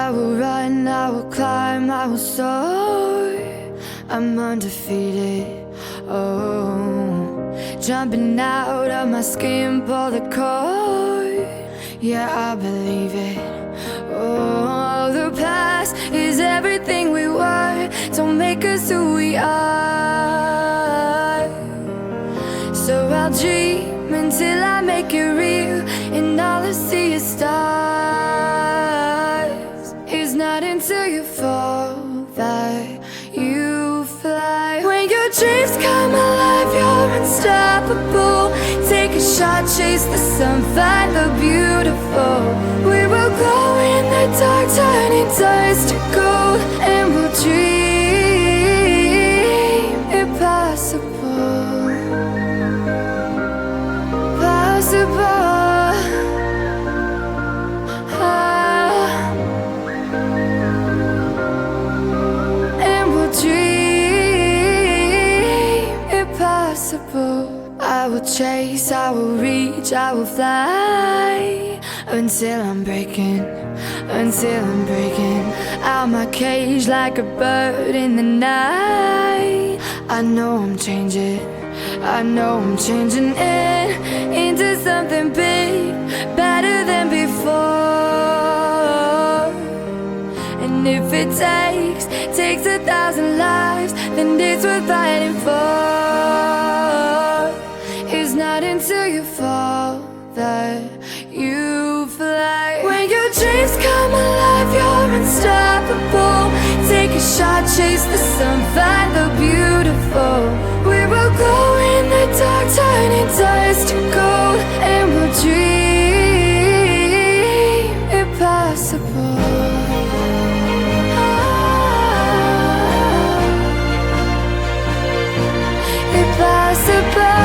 I will run, I will climb, I will soar. I'm undefeated, oh. Jumping out of my skin, pull the cord. Yeah, I believe it. Oh, the past is everything we were. Don't make us who we are. So I'll dream until I make it real, and all I see is stars. It's not until you fall that you fly. When your dreams come alive, you're unstoppable. Take a shot, chase the sun, find the beautiful. We will glow in the dark, turning dust to gold, and we'll dream impossible. Possible. And we'll dream impossible. I will chase, I will reach, I will fly until I'm breaking out my cage like a bird in the night. I know I'm changing into something big, better than before. And if it takes 1,000 lives, then it's worth fighting for. It's not until you fall that you fly. When your dreams come alive, you're unstoppable. Take a shot, chase the sun, find the beautiful. We will go in the dark, turning dust to gold, and we'll dream impossible. Impossible.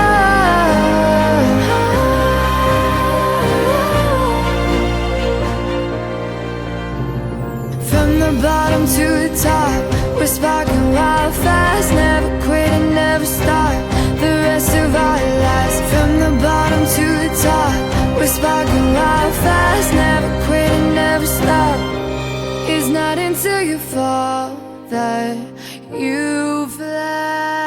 From the bottom to the top, we're sparking wild fast. Never quit and never stop the rest of our lives. From the bottom to the top, we're sparking wild fast. Never quit and never stop. It's not until you fall that you fly.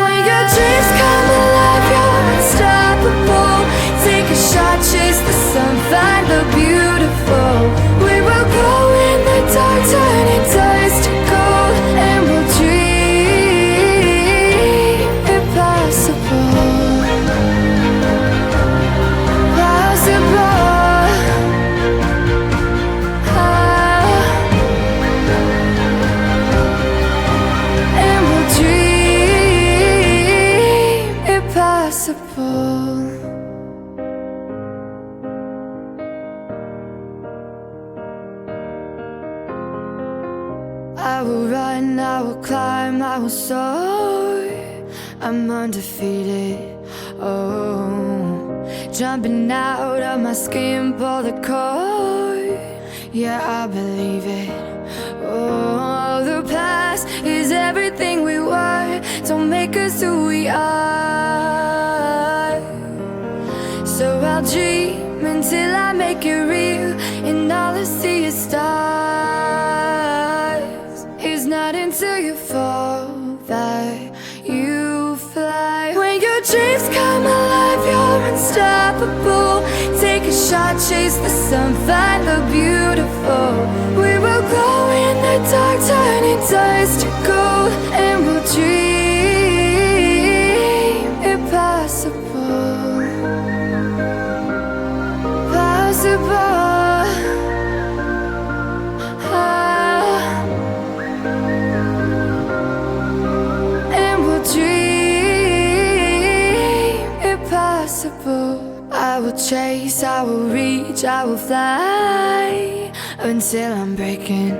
When your dreams come alive, you're unstoppable. Take a shot, chase the sun, find the beautiful. We will go in the dark, turning dust to gold, and we'll dream impossible. Possible. And we'll dream impossible. I will run, I will climb, I will soar. I'm undefeated, oh. Jumping out of my skin, pull the cord. Yeah, I believe it. Oh, the past is everything we were. Don't make us who we are. So I'll dream until I make it real, and all I see is stars. It's not until you fall that you fly. When your dreams come alive, you're unstoppable. Take a shot, chase the sun, find the beautiful. We will glow in the dark, turning dust to gold, and we'll dream impossible. Possible. I will chase, I will reach, I will fly until I'm breaking.